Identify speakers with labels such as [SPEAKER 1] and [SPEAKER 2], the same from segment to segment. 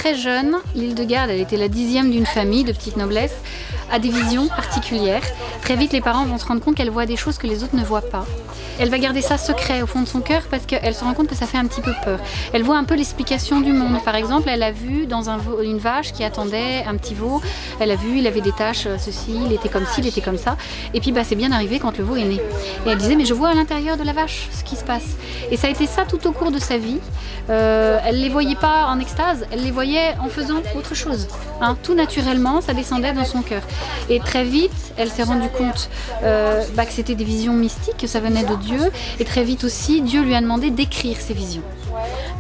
[SPEAKER 1] très jeune, Hildegarde, elle était la 10e d'une famille de petite noblesse, a des visions particulières. Très vite, les parents vont se rendre compte qu'elle voit des choses que les autres ne voient pas. Elle va garder ça secret au fond de son cœur parce qu'elle se rend compte que ça fait un petit peu peur. Elle voit un peu l'explication du monde. Par exemple, elle a vu dans une vache qui attendait un petit veau, elle a vu, il avait des taches, ceci, il était comme ci, il était comme ça. Et puis c'est bien arrivé quand le veau est né. Et elle disait, mais je vois à l'intérieur de la vache ce qui se passe. Et ça a été ça tout au cours de sa vie. Elle ne les voyait pas en extase, elle les voyait en faisant autre chose. Hein, tout naturellement, ça descendait dans son cœur. Et très vite, elle s'est rendue compte que c'était des visions mystiques, que ça venait de Dieu. Et très vite aussi, Dieu lui a demandé d'écrire ces visions.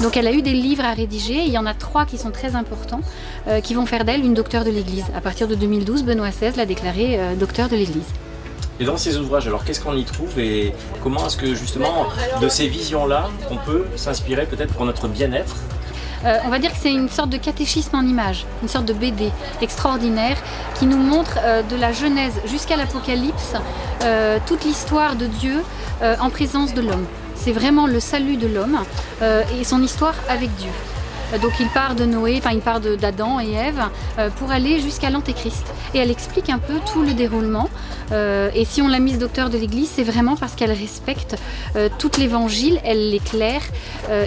[SPEAKER 1] Donc elle a eu des livres à rédiger, il y en a 3 qui sont très importants, qui vont faire d'elle une docteure de l'Église. À partir de 2012, Benoît XVI l'a déclarée docteur de l'Église.
[SPEAKER 2] Et dans ces ouvrages, alors qu'est-ce qu'on y trouve et comment est-ce que justement de ces visions-là, on peut s'inspirer peut-être pour notre bien-être?
[SPEAKER 1] On va dire que c'est une sorte de catéchisme en images, une sorte de BD extraordinaire qui nous montre de la Genèse jusqu'à l'Apocalypse toute l'histoire de Dieu en présence de l'homme. C'est vraiment le salut de l'homme et son histoire avec Dieu. Donc il part de Noé, il part d'Adam et Ève pour aller jusqu'à l'Antéchrist. Et elle explique un peu tout le déroulement. Et si on l'a mise docteur de l'Église, c'est vraiment parce qu'elle respecte tout l'Évangile, elle l'éclaire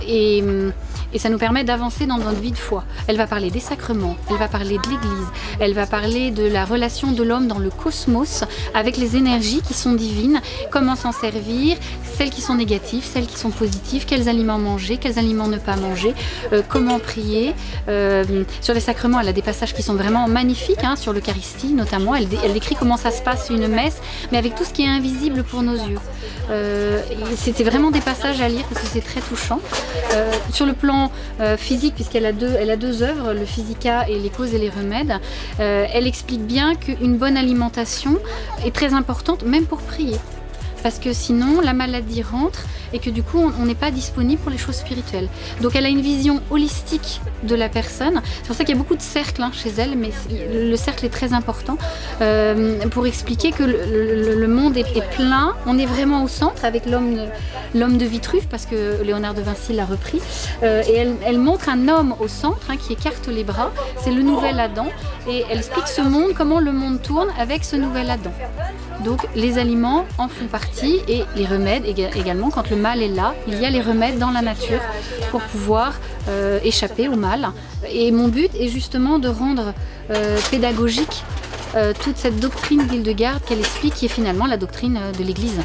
[SPEAKER 1] et ça nous permet d'avancer dans notre vie de foi. Elle va parler des sacrements, elle va parler de l'Église, elle va parler de la relation de l'homme dans le cosmos avec les énergies qui sont divines, comment s'en servir, celles qui sont négatives, celles qui sont positives, quels aliments manger, quels aliments ne pas manger, comment prier. Sur les sacrements, elle a des passages qui sont vraiment magnifiques, hein, sur l'Eucharistie notamment. Elle décrit comment ça se passe une messe, mais avec tout ce qui est invisible pour nos yeux. C'était vraiment des passages à lire parce que c'est très touchant. Sur le plan physique, puisqu'elle a deux œuvres, le Physica et les causes et les remèdes, elle explique bien qu'une bonne alimentation est très importante, même pour prier. Parce que sinon, la maladie rentre et que du coup, on n'est pas disponible pour les choses spirituelles. Donc elle a une vision holistique de la personne. C'est pour ça qu'il y a beaucoup de cercles chez elle, mais le cercle est très important pour expliquer que le monde est plein. On est vraiment au centre avec l'homme de Vitruve, parce que Léonard de Vinci l'a repris. Et elle montre un homme au centre qui écarte les bras. C'est le nouvel Adam. Et elle explique ce monde, comment le monde tourne avec ce nouvel Adam. Donc les aliments en font partie et les remèdes également. Quand le mal est là, il y a les remèdes dans la nature pour pouvoir échapper au mal. Et mon but est justement de rendre pédagogique toute cette doctrine d'Hildegarde qu'elle explique, qui est finalement la doctrine de l'Église.